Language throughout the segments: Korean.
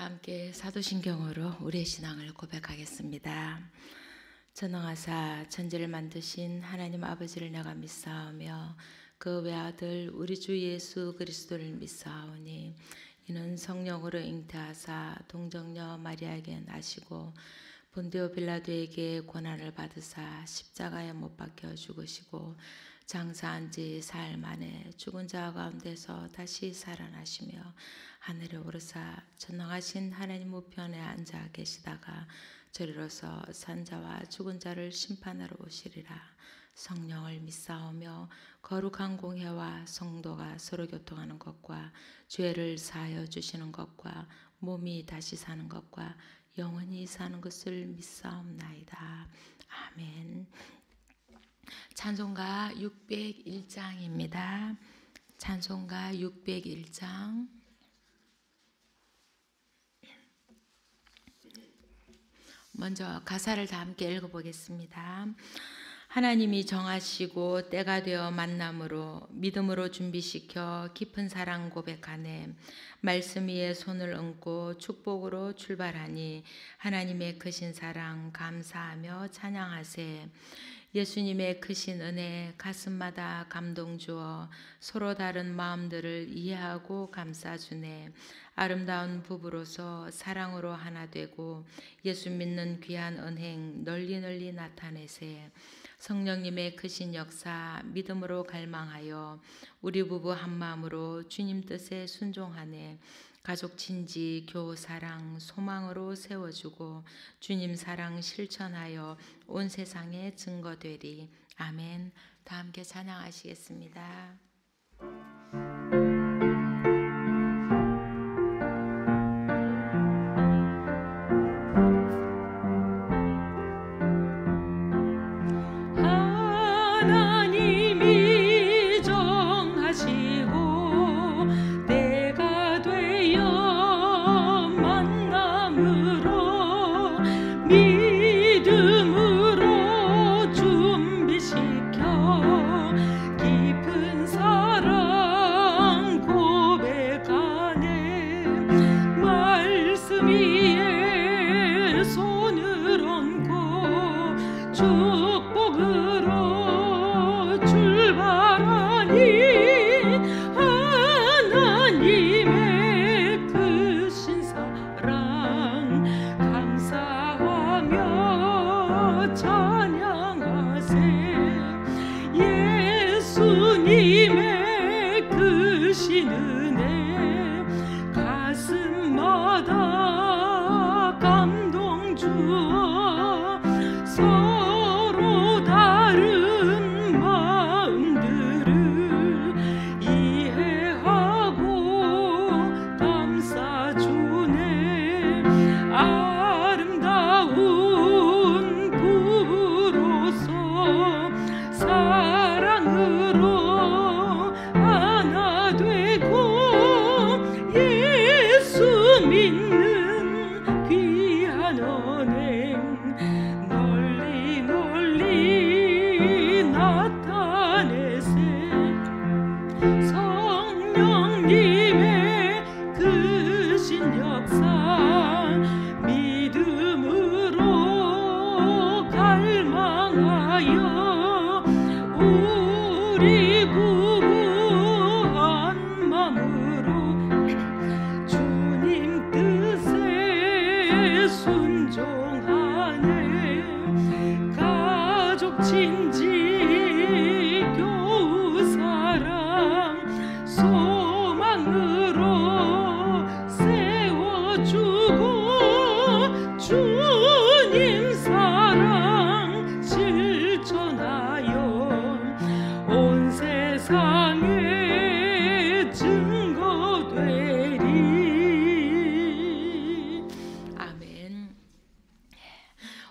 함께 사도신경으로 우리의 신앙을 고백하겠습니다. 전능하사 천지를 만드신 하나님 아버지를 내가 믿사오며 그 외아들 우리 주 예수 그리스도를 믿사오니 이는 성령으로 잉태하사 동정녀 마리아에게 나시고 본디오 빌라도에게 고난을 받으사 십자가에 못 박혀 죽으시고 장사한 지 사흘 만에 죽은 자 가운데서 다시 살아나시며 하늘에 오르사 전능하신 하나님 우편에 앉아 계시다가 저리로서 산자와 죽은 자를 심판하러 오시리라. 성령을 믿사오며 거룩한 공회와 성도가 서로 교통하는 것과 죄를 사하여 주시는 것과 몸이 다시 사는 것과 영원히 사는 것을 믿사옵나이다. 아멘. 찬송가 601장입니다. 찬송가 601장. 먼저 가사를 다 함께 읽어보겠습니다. 하나님이 정하시고 때가 되어 만남으로 믿음으로 준비시켜 깊은 사랑 고백하네. 말씀 위에 손을 얹고 축복으로 출발하니 하나님의 크신 사랑 감사하며 찬양하세. 예수님의 크신 은혜 가슴마다 감동 주어 서로 다른 마음들을 이해하고 감싸주네. 아름다운 부부로서 사랑으로 하나 되고 예수 믿는 귀한 은행 널리 널리 나타내세. 성령님의 크신 역사 믿음으로 갈망하여 우리 부부 한 마음으로 주님 뜻에 순종하네. 가족 친지 교우 사랑 소망으로 세워주고 주님 사랑 실천하여 온 세상에 증거되리. 아멘. 다 함께 찬양하시겠습니다.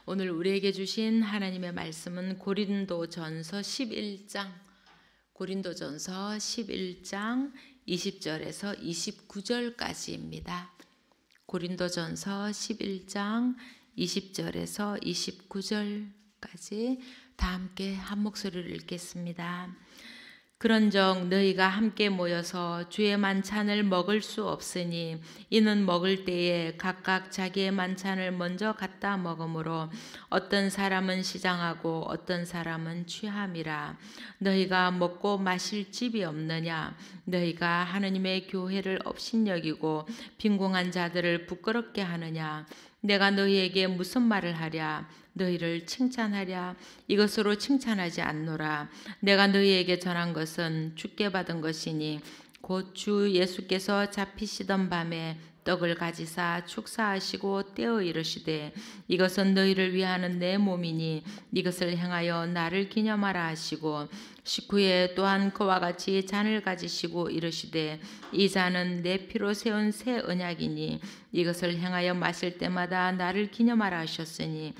오늘 우리에게 주신 하나님의 말씀은 고린도전서 11장 20절에서 29절까지입니다. 고린도전서 11장 20절에서 29절까지 다 함께 한 목소리를 읽겠습니다. 그런즉 너희가 함께 모여서 주의 만찬을 먹을 수 없으니 이는 먹을 때에 각각 자기의 만찬을 먼저 갖다 먹으므로 어떤 사람은 시장하고 어떤 사람은 취함이라. 너희가 먹고 마실 집이 없느냐? 너희가 하느님의 교회를 업신여기고 빈궁한 자들을 부끄럽게 하느냐? 내가 너희에게 무슨 말을 하랴? 너희를 칭찬하랴? 이것으로 칭찬하지 않노라. 내가 너희에게 전한 것은 주께 받은 것이니 곧 주 예수께서 잡히시던 밤에 떡을 가지사 축사하시고 떼어 이르시되 이것은 너희를 위하는 내 몸이니 이것을 행하여 나를 기념하라 하시고 식후에 또한 그와 같이 잔을 가지시고 이르시되 이 잔은 내 피로 세운 새 언약이니 이것을 행하여 마실 때마다 나를 기념하라 하셨으니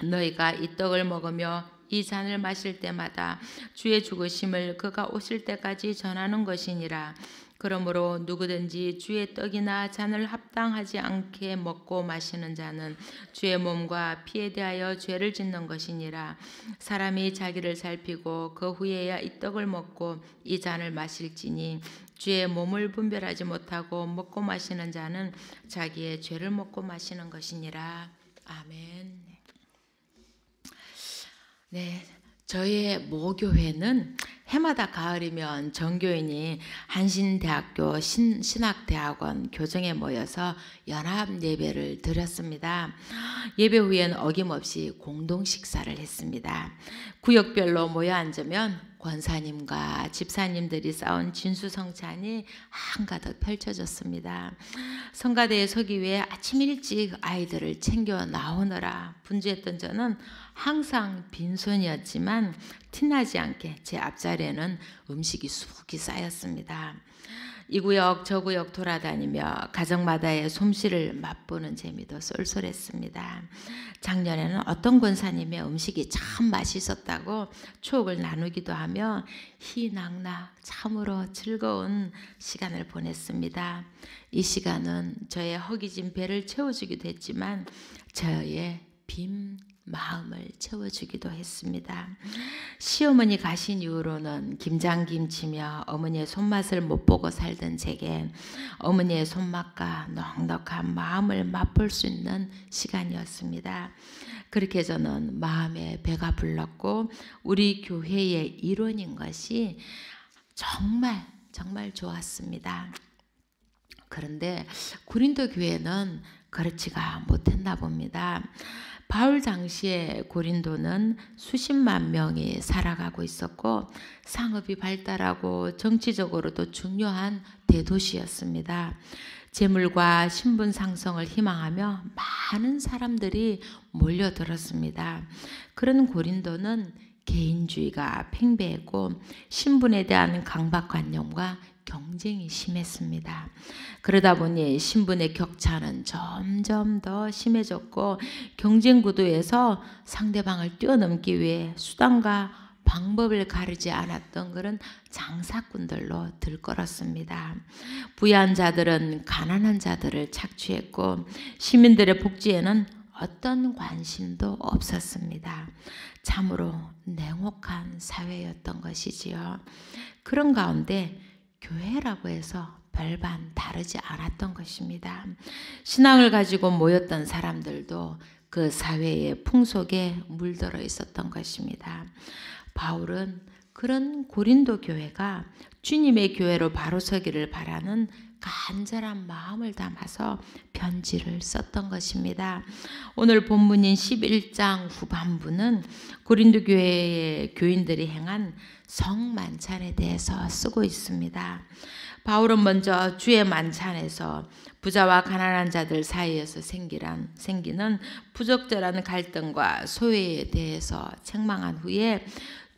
너희가 이 떡을 먹으며 이 잔을 마실 때마다 주의 죽으심을 그가 오실 때까지 전하는 것이니라. 그러므로 누구든지 주의 떡이나 잔을 합당하지 않게 먹고 마시는 자는 주의 몸과 피에 대하여 죄를 짓는 것이니라. 사람이 자기를 살피고 그 후에야 이 떡을 먹고 이 잔을 마실지니 주의 몸을 분별하지 못하고 먹고 마시는 자는 자기의 죄를 먹고 마시는 것이니라. 아멘. 네, 저희의 모교회는 해마다 가을이면 전교인이 한신대학교 신학대학원 교정에 모여서 연합 예배를 드렸습니다. 예배 후에는 어김없이 공동 식사를 했습니다. 구역별로 모여 앉으면 권사님과 집사님들이 쌓은 진수성찬이 한가득 펼쳐졌습니다. 성가대에 서기 위해 아침 일찍 아이들을 챙겨 나오느라 분주했던 저는 항상 빈손이었지만 티나지 않게 제 앞자리에는 음식이 수북히 쌓였습니다. 이 구역 저 구역 돌아다니며 가정마다의 솜씨를 맛보는 재미도 쏠쏠했습니다. 작년에는 어떤 권사님의 음식이 참 맛있었다고 추억을 나누기도 하며 희낙낙 참으로 즐거운 시간을 보냈습니다. 이 시간은 저의 허기진 배를 채워주기도 했지만 저의 빈 마음을 채워주기도 했습니다. 시어머니 가신 이후로는 김장김치며 어머니의 손맛을 못 보고 살던 제게 어머니의 손맛과 넉넉한 마음을 맛볼 수 있는 시간이었습니다. 그렇게 저는 마음에 배가 불렀고 우리 교회의 일원인 것이 정말 좋았습니다. 그런데 고린도 교회는 그렇지가 못했나 봅니다. 바울 당시에 고린도는 수십만 명이 살아가고 있었고 상업이 발달하고 정치적으로도 중요한 대도시였습니다. 재물과 신분 상승을 희망하며 많은 사람들이 몰려들었습니다. 그런 고린도는 개인주의가 팽배했고 신분에 대한 강박관념과 경쟁이 심했습니다. 그러다 보니 신분의 격차는 점점 더 심해졌고 경쟁 구도에서 상대방을 뛰어넘기 위해 수단과 방법을 가리지 않았던 그런 장사꾼들로 들끓었습니다. 부유한 자들은 가난한 자들을 착취했고 시민들의 복지에는 어떤 관심도 없었습니다. 참으로 냉혹한 사회였던 것이지요. 그런 가운데 교회라고 해서 별반 다르지 않았던 것입니다. 신앙을 가지고 모였던 사람들도 그 사회의 풍속에 물들어 있었던 것입니다. 바울은 그런 고린도 교회가 주님의 교회로 바로 서기를 바라는 간절한 마음을 담아서 편지를 썼던 것입니다. 오늘 본문인 11장 후반부는 고린도 교회의 교인들이 행한 성만찬에 대해서 쓰고 있습니다. 바울은 먼저 주의 만찬에서 부자와 가난한 자들 사이에서 생기는 부적절한 갈등과 소외에 대해서 책망한 후에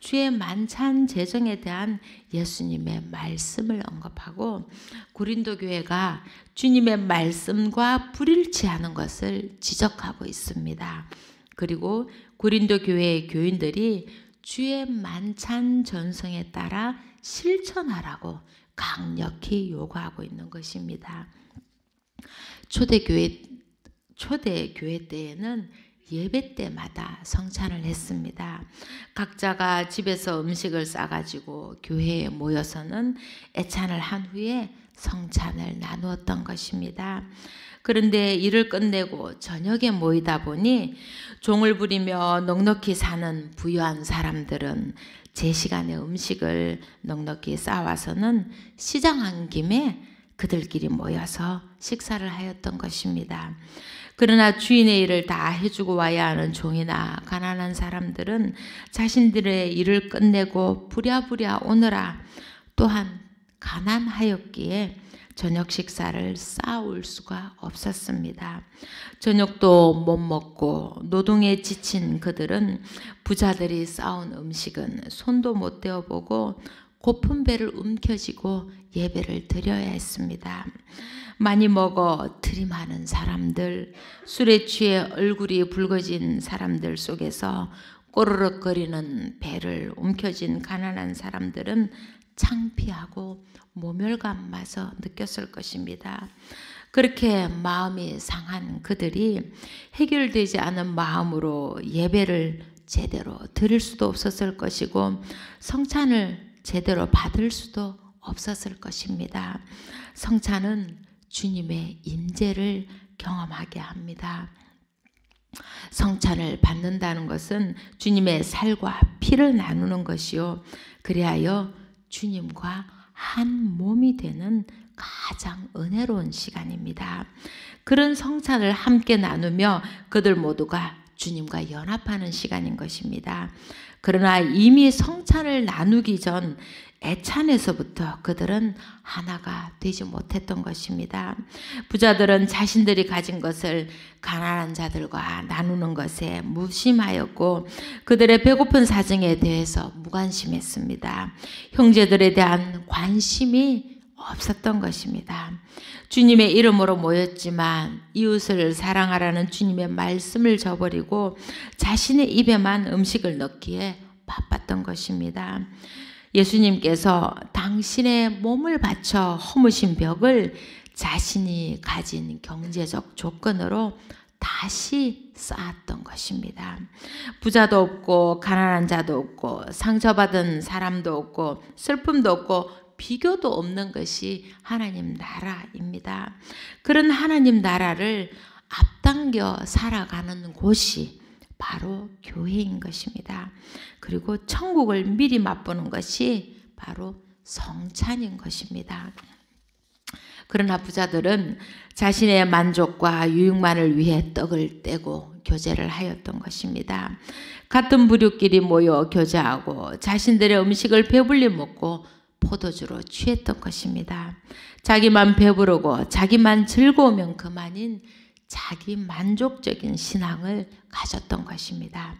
주의 만찬 제정에 대한 예수님의 말씀을 언급하고 고린도 교회가 주님의 말씀과 불일치하는 것을 지적하고 있습니다. 그리고 고린도 교회의 교인들이 주의 만찬 전성에 따라 실천하라고 강력히 요구하고 있는 것입니다. 초대 교회 때에는 예배 때마다 성찬을 했습니다. 각자가 집에서 음식을 싸가지고 교회에 모여서는 애찬을 한 후에 성찬을 나누었던 것입니다. 그런데 일을 끝내고 저녁에 모이다 보니 종을 부리며 넉넉히 사는 부유한 사람들은 제 시간에 음식을 넉넉히 싸와서는 시장한 김에 그들끼리 모여서 식사를 하였던 것입니다. 그러나 주인의 일을 다 해주고 와야 하는 종이나 가난한 사람들은 자신들의 일을 끝내고 부랴부랴 오느라 또한 가난하였기에 저녁 식사를 싸올 수가 없었습니다. 저녁도 못 먹고 노동에 지친 그들은 부자들이 싸온 음식은 손도 못 대어보고 고픈 배를 움켜쥐고 예배를 드려야 했습니다. 많이 먹어 트림하는 사람들, 술에 취해 얼굴이 붉어진 사람들 속에서 꼬르륵거리는 배를 움켜쥔 가난한 사람들은 창피하고 모멸감마저 느꼈을 것입니다. 그렇게 마음이 상한 그들이 해결되지 않은 마음으로 예배를 제대로 드릴 수도 없었을 것이고 성찬을 제대로 받을 수도 없었을 것입니다. 성찬은 주님의 임재를 경험하게 합니다. 성찬을 받는다는 것은 주님의 살과 피를 나누는 것이요, 그리하여 주님과 한 몸이 되는 가장 은혜로운 시간입니다. 그런 성찬을 함께 나누며 그들 모두가 주님과 연합하는 시간인 것입니다. 그러나 이미 성찬을 나누기 전 애찬에서부터 그들은 하나가 되지 못했던 것입니다. 부자들은 자신들이 가진 것을 가난한 자들과 나누는 것에 무심하였고 그들의 배고픈 사정에 대해서 무관심했습니다. 형제들에 대한 관심이 없었던 것입니다. 주님의 이름으로 모였지만 이웃을 사랑하라는 주님의 말씀을 저버리고 자신의 입에만 음식을 넣기에 바빴던 것입니다. 예수님께서 당신의 몸을 바쳐 허무신 벽을 자신이 가진 경제적 조건으로 다시 쌓았던 것입니다. 부자도 없고 가난한 자도 없고 상처받은 사람도 없고 슬픔도 없고 비교도 없는 것이 하나님 나라입니다. 그런 하나님 나라를 앞당겨 살아가는 곳이 바로 교회인 것입니다. 그리고 천국을 미리 맛보는 것이 바로 성찬인 것입니다. 그러나 부자들은 자신의 만족과 유익만을 위해 떡을 떼고 교제를 하였던 것입니다. 같은 부류끼리 모여 교제하고 자신들의 음식을 배불리 먹고 포도주로 취했던 것입니다. 자기만 배부르고 자기만 즐거우면 그만인 자기 만족적인 신앙을 가졌던 것입니다.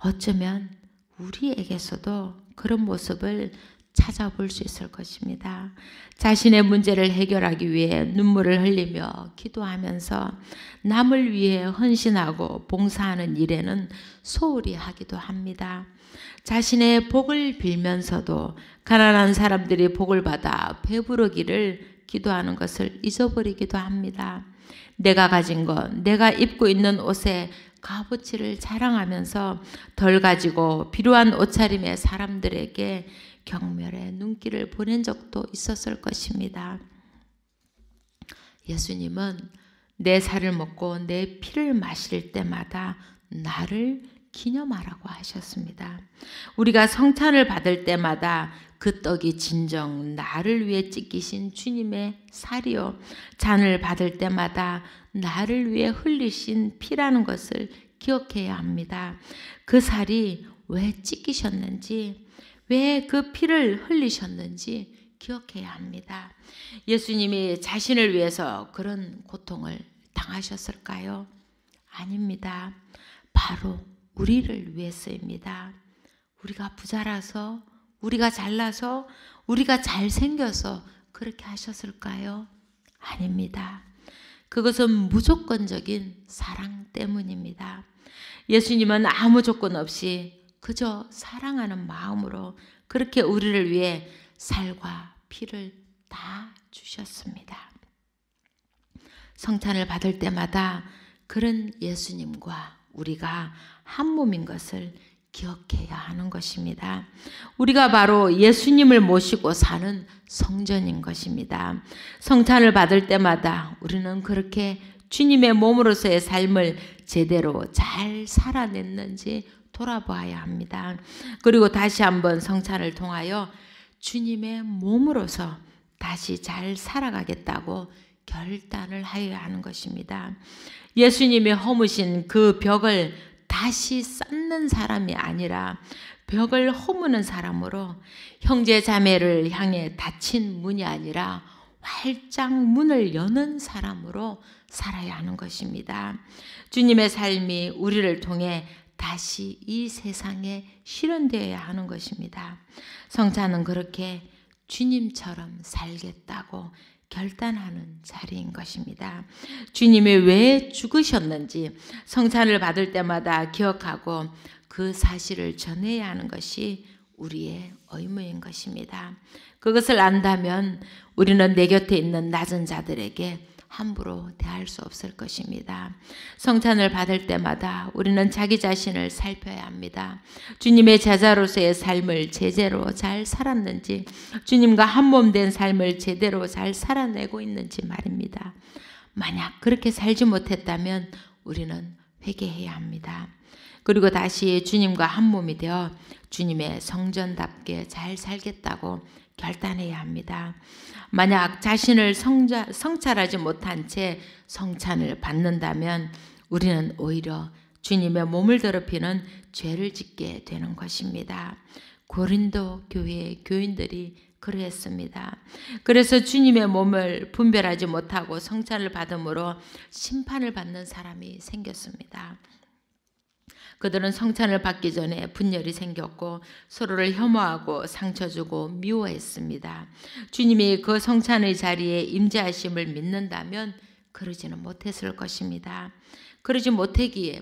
어쩌면 우리에게서도 그런 모습을 찾아볼 수 있을 것입니다. 자신의 문제를 해결하기 위해 눈물을 흘리며 기도하면서 남을 위해 헌신하고 봉사하는 일에는 소홀히 하기도 합니다. 자신의 복을 빌면서도 가난한 사람들이 복을 받아 배부르기를 기도하는 것을 잊어버리기도 합니다. 내가 가진 것, 내가 입고 있는 옷에 값어치를 자랑하면서 덜 가지고 필요한 옷차림의 사람들에게 경멸의 눈길을 보낸 적도 있었을 것입니다. 예수님은 내 살을 먹고 내 피를 마실 때마다 나를 기념하라고 하셨습니다. 우리가 성찬을 받을 때마다 그 떡이 진정 나를 위해 찢기신 주님의 살이요, 잔을 받을 때마다 나를 위해 흘리신 피라는 것을 기억해야 합니다. 그 살이 왜 찢기셨는지, 왜 그 피를 흘리셨는지 기억해야 합니다. 예수님이 자신을 위해서 그런 고통을 당하셨을까요? 아닙니다. 바로 우리를 위해서입니다. 우리가 부자라서, 우리가 잘나서, 우리가 잘생겨서 그렇게 하셨을까요? 아닙니다. 그것은 무조건적인 사랑 때문입니다. 예수님은 아무 조건 없이 그저 사랑하는 마음으로 그렇게 우리를 위해 살과 피를 다 주셨습니다. 성찬을 받을 때마다 그런 예수님과 우리가 한 몸인 것을 기억해야 하는 것입니다. 우리가 바로 예수님을 모시고 사는 성전인 것입니다. 성찬을 받을 때마다 우리는 그렇게 주님의 몸으로서의 삶을 제대로 잘 살아냈는지 돌아보아야 합니다. 그리고 다시 한번 성찬을 통하여 주님의 몸으로서 다시 잘 살아가겠다고 결단을 하여야 하는 것입니다. 예수님이 허무신 그 벽을 다시 쌓는 사람이 아니라 벽을 허무는 사람으로 형제 자매를 향해 닫힌 문이 아니라 활짝 문을 여는 사람으로 살아야 하는 것입니다. 주님의 삶이 우리를 통해 다시 이 세상에 실현되어야 하는 것입니다. 성찬은 그렇게 주님처럼 살겠다고 결단하는 자리인 것입니다. 주님이 왜 죽으셨는지 성찬을 받을 때마다 기억하고 그 사실을 전해야 하는 것이 우리의 의무인 것입니다. 그것을 안다면 우리는 내 곁에 있는 낮은 자들에게 함부로 대할 수 없을 것입니다. 성찬을 받을 때마다 우리는 자기 자신을 살펴야 합니다. 주님의 제자로서의 삶을 제대로 잘 살았는지, 주님과 한몸 된 삶을 제대로 잘 살아내고 있는지 말입니다. 만약 그렇게 살지 못했다면 우리는 회개해야 합니다. 그리고 다시 주님과 한몸이 되어 주님의 성전답게 잘 살겠다고 결단해야 합니다. 만약 자신을 성찰하지 못한 채 성찬을 받는다면 우리는 오히려 주님의 몸을 더럽히는 죄를 짓게 되는 것입니다. 고린도 교회의 교인들이 그러했습니다. 그래서 주님의 몸을 분별하지 못하고 성찬을 받음으로 심판을 받는 사람이 생겼습니다. 그들은 성찬을 받기 전에 분열이 생겼고 서로를 혐오하고 상처 주고 미워했습니다. 주님이 그 성찬의 자리에 임재하심을 믿는다면 그러지는 못했을 것입니다. 그러지 못했기에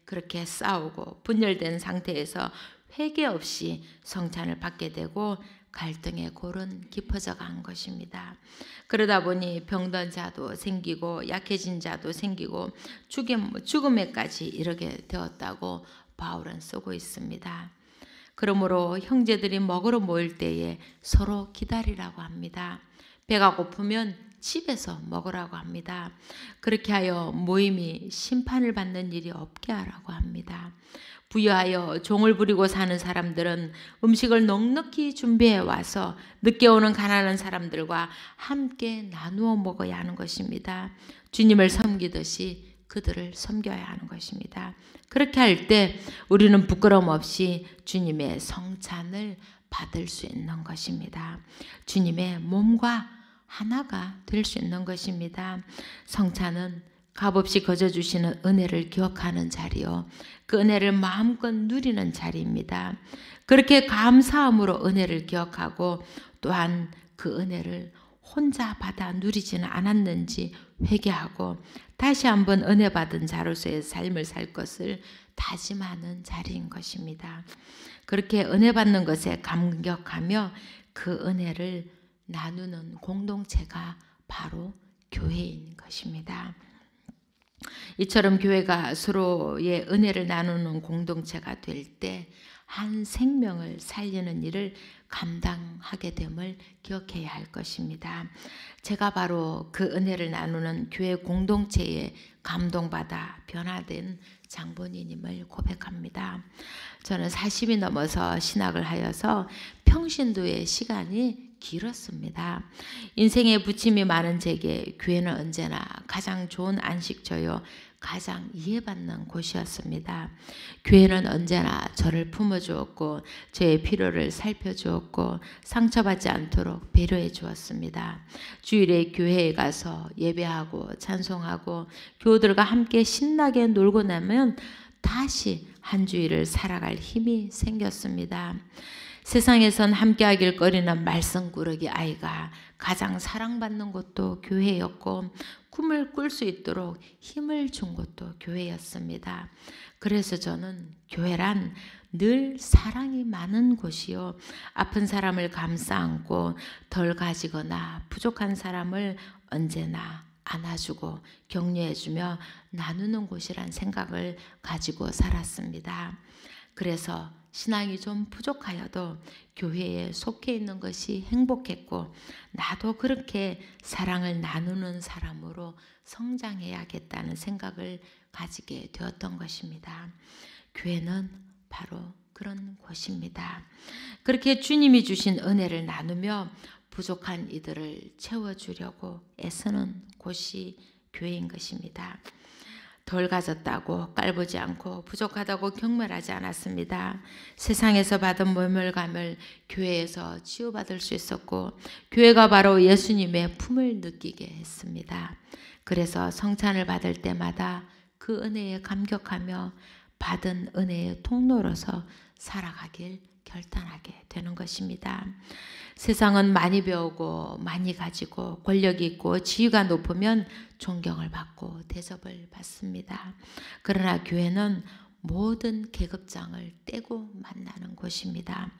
그렇게 싸우고 분열된 상태에서 회개 없이 성찬을 받게 되고 갈등의 골은 깊어져 간 것입니다. 그러다 보니 병든 자도 생기고 약해진 자도 생기고 죽음에까지 이르게 되었다고 바울은 쓰고 있습니다. 그러므로 형제들이 먹으러 모일 때에 서로 기다리라고 합니다. 배가 고프면 집에서 먹으라고 합니다. 그렇게 하여 모임이 심판을 받는 일이 없게 하라고 합니다. 부유하여 종을 부리고 사는 사람들은 음식을 넉넉히 준비해 와서 늦게 오는 가난한 사람들과 함께 나누어 먹어야 하는 것입니다. 주님을 섬기듯이 그들을 섬겨야 하는 것입니다. 그렇게 할 때 우리는 부끄러움 없이 주님의 성찬을 받을 수 있는 것입니다. 주님의 몸과 하나가 될 수 있는 것입니다. 성찬은 값없이 거저주시는 은혜를 기억하는 자리요, 그 은혜를 마음껏 누리는 자리입니다. 그렇게 감사함으로 은혜를 기억하고 또한 그 은혜를 혼자 받아 누리지는 않았는지 회개하고 다시 한번 은혜 받은 자로서의 삶을 살 것을 다짐하는 자리인 것입니다. 그렇게 은혜 받는 것에 감격하며 그 은혜를 나누는 공동체가 바로 교회인 것입니다. 이처럼 교회가 서로의 은혜를 나누는 공동체가 될 때 한 생명을 살리는 일을 감당하게 됨을 기억해야 할 것입니다. 제가 바로 그 은혜를 나누는 교회 공동체에 감동받아 변화된 장본인임을 고백합니다. 저는 40이 넘어서 신학을 하여서 평신도의 시간이 길었습니다. 인생에 부침이 많은 제게 교회는 언제나 가장 좋은 안식처요, 가장 이해받는 곳이었습니다. 교회는 언제나 저를 품어주었고 저의 필요를 살펴주었고 상처받지 않도록 배려해 주었습니다. 주일에 교회에 가서 예배하고 찬송하고 교우들과 함께 신나게 놀고 나면 다시 한 주일을 살아갈 힘이 생겼습니다. 세상에선 함께하길 꺼리는 말썽꾸러기 아이가 가장 사랑받는 곳도 교회였고 꿈을 꿀 수 있도록 힘을 준 곳도 교회였습니다. 그래서 저는 교회란 늘 사랑이 많은 곳이요, 아픈 사람을 감싸 안고 덜 가지거나 부족한 사람을 언제나 안아주고 격려해주며 나누는 곳이란 생각을 가지고 살았습니다. 그래서 신앙이 좀 부족하여도 교회에 속해 있는 것이 행복했고 나도 그렇게 사랑을 나누는 사람으로 성장해야겠다는 생각을 가지게 되었던 것입니다. 교회는 바로 그런 곳입니다. 그렇게 주님이 주신 은혜를 나누며 부족한 이들을 채워주려고 애쓰는 곳이 교회인 것입니다. 덜 가졌다고 깔보지 않고 부족하다고 경멸하지 않았습니다. 세상에서 받은 모멸감을 교회에서 치유받을 수 있었고 교회가 바로 예수님의 품을 느끼게 했습니다. 그래서 성찬을 받을 때마다 그 은혜에 감격하며 받은 은혜의 통로로서 살아가길 결단하게 되는 것입니다. 세상은 많이 배우고 많이 가지고 권력이 있고 지위가 높으면 존경을 받고 대접을 받습니다. 그러나 교회는 모든 계급장을 떼고 만나는 곳입니다.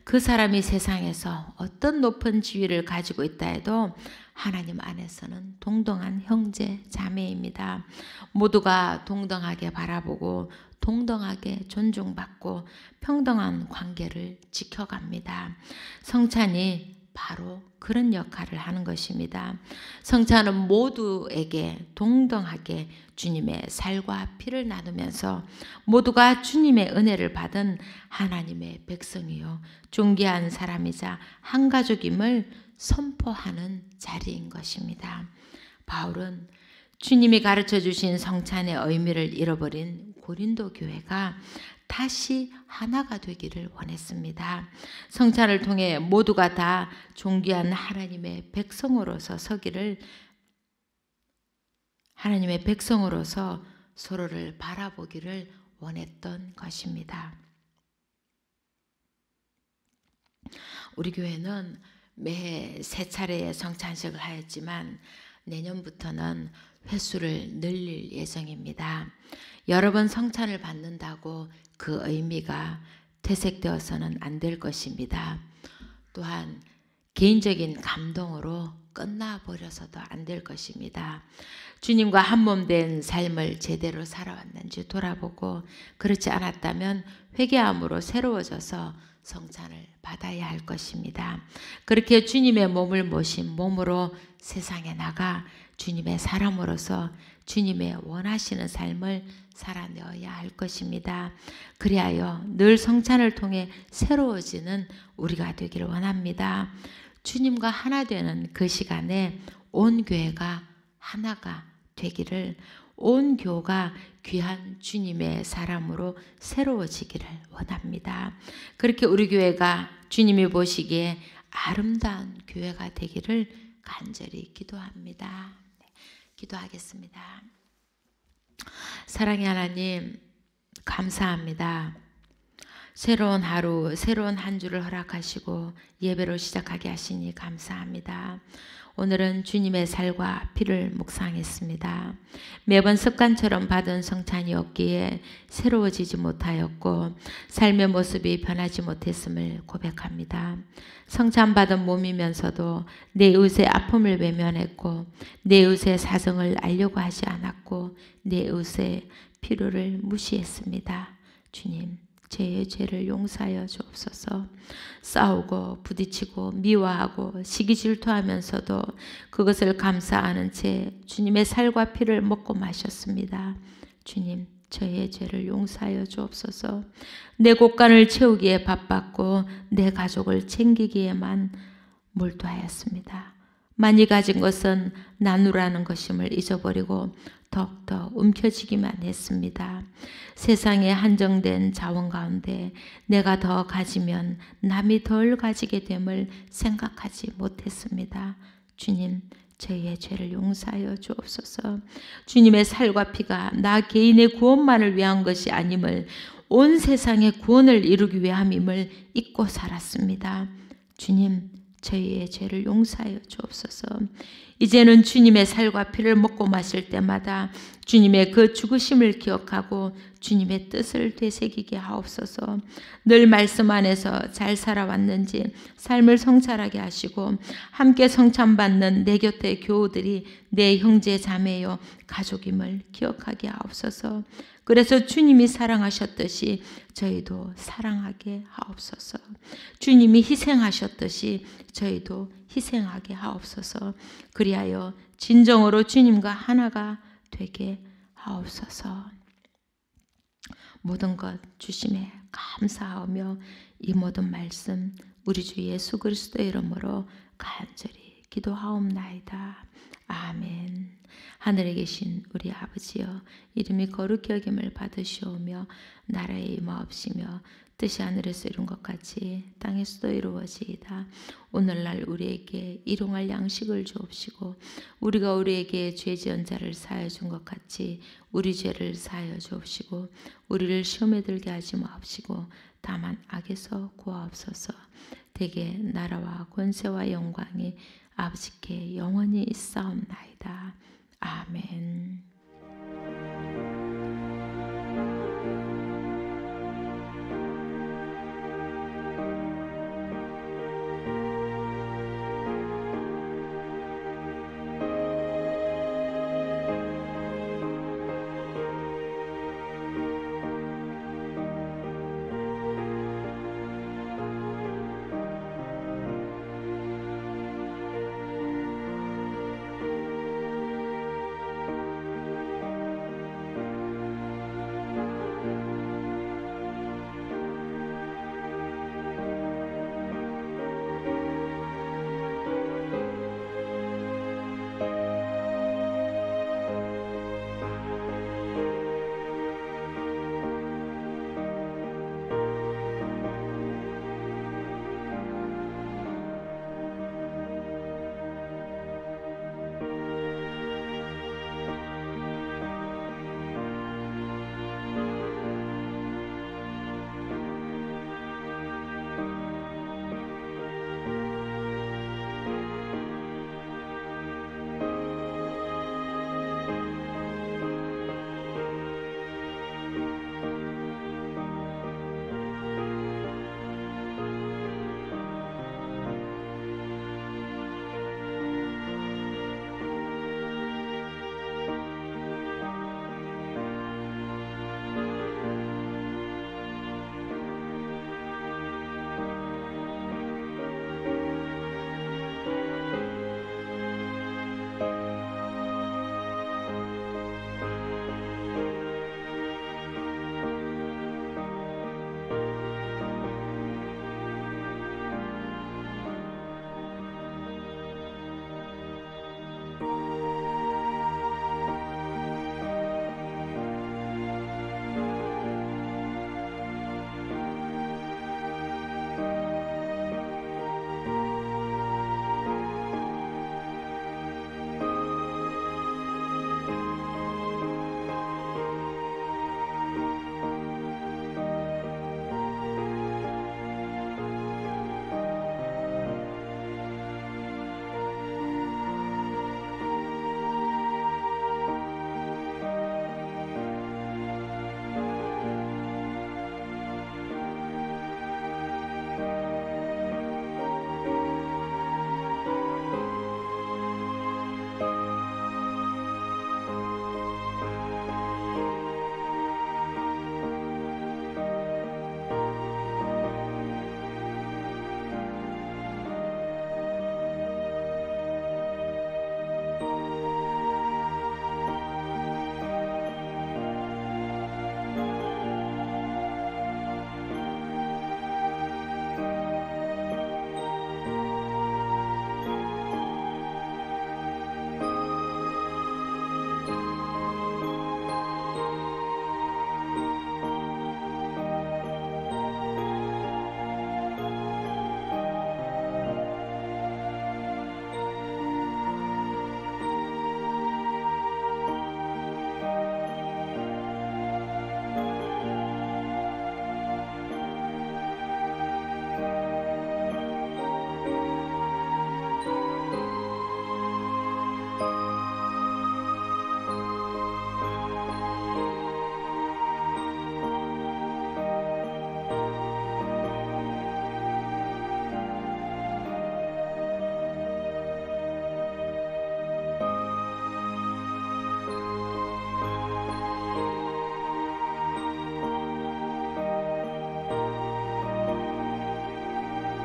그 사람이 세상에서 어떤 높은 지위를 가지고 있다 해도 하나님 안에서는 동등한 형제 자매입니다. 모두가 동등하게 바라보고 동등하게 존중받고 평등한 관계를 지켜갑니다. 성찬이 바로 그런 역할을 하는 것입니다. 성찬은 모두에게 동등하게 주님의 살과 피를 나누면서 모두가 주님의 은혜를 받은 하나님의 백성이요 존귀한 사람이자 한 가족임을 선포하는 자리인 것입니다. 바울은 주님이 가르쳐 주신 성찬의 의미를 잃어버린 고린도 교회가 다시 하나가 되기를 원했습니다. 성찬을 통해 모두가 다 존귀한 하나님의 백성으로서 서기를 하나님의 백성으로서 서로를 바라보기를 원했던 것입니다. 우리 교회는 매해 3차례의 성찬식을 하였지만 내년부터는 횟수를 늘릴 예정입니다. 여러 번 성찬을 받는다고 그 의미가 퇴색되어서는 안 될 것입니다. 또한 개인적인 감동으로 끝나버려서도 안 될 것입니다. 주님과 한몸 된 삶을 제대로 살아왔는지 돌아보고 그렇지 않았다면 회개함으로 새로워져서 성찬을 받아야 할 것입니다. 그렇게 주님의 몸을 모신 몸으로 세상에 나가 주님의 사람으로서 주님의 원하시는 삶을 살아내어야 할 것입니다. 그리하여 늘 성찬을 통해 새로워지는 우리가 되기를 원합니다. 주님과 하나 되는 그 시간에 온 교회가 하나가 되기를, 온 교가 귀한 주님의 사람으로 새로워지기를 원합니다. 그렇게 우리 교회가 주님이 보시기에 아름다운 교회가 되기를 간절히 기도합니다. 기도하겠습니다. 사랑의 하나님, 감사합니다. 새로운 하루, 새로운 한 주를 허락하시고 예배로 시작하게 하시니 감사합니다. 오늘은 주님의 살과 피를 묵상했습니다. 매번 습관처럼 받은 성찬이었기에 새로워지지 못하였고 삶의 모습이 변하지 못했음을 고백합니다. 성찬받은 몸이면서도 내 이웃의 아픔을 외면했고 내 이웃의 사정을 알려고 하지 않았고 내 이웃의 필요를 무시했습니다. 주님, 제 죄를 용서하여 주옵소서. 싸우고 부딪히고 미워하고 시기 질투하면서도 그것을 감사하는 채 주님의 살과 피를 먹고 마셨습니다. 주님, 저의 죄를 용서하여 주옵소서. 내 곳간을 채우기에 바빴고 내 가족을 챙기기에만 몰두하였습니다. 많이 가진 것은 나누라는 것임을 잊어버리고 더욱더 움켜쥐기만 했습니다. 세상에 한정된 자원 가운데 내가 더 가지면 남이 덜 가지게 됨을 생각하지 못했습니다. 주님, 저의 죄를 용서하여 주옵소서. 주님의 살과 피가 나 개인의 구원만을 위한 것이 아님을, 온 세상의 구원을 이루기 위함임을 잊고 살았습니다. 주님, 저희의 죄를 용서하여 주옵소서. 이제는 주님의 살과 피를 먹고 마실 때마다 주님의 그 죽으심을 기억하고 주님의 뜻을 되새기게 하옵소서. 늘 말씀 안에서 잘 살아왔는지 삶을 성찰하게 하시고 함께 성찬받는 내 곁의 교우들이 내 형제 자매요 가족임을 기억하게 하옵소서. 그래서 주님이 사랑하셨듯이 저희도 사랑하게 하옵소서. 주님이 희생하셨듯이 저희도 희생하게 하옵소서. 그리하여 진정으로 주님과 하나가 되게 하옵소서. 모든 것 주심에 감사하며 이 모든 말씀 우리 주 예수 그리스도의 이름으로 간절히 기도하옵나이다. 아멘. 하늘에 계신 우리 아버지여, 이름이 거룩히 여김을 받으시오며 나라에 임하옵시며 뜻이 하늘에서 이룬 것 같이 땅에서도 이루어지이다. 오늘날 우리에게 일용할 양식을 주옵시고 우리가 우리에게 죄 지은 자를 사하여 준 것 같이 우리 죄를 사하여 주옵시고 우리를 시험에 들게 하지 마옵시고 다만 악에서 구하옵소서. 대개 나라와 권세와 영광이 아버지께 영원히 있사옵나이다. 아멘. 주옵소서.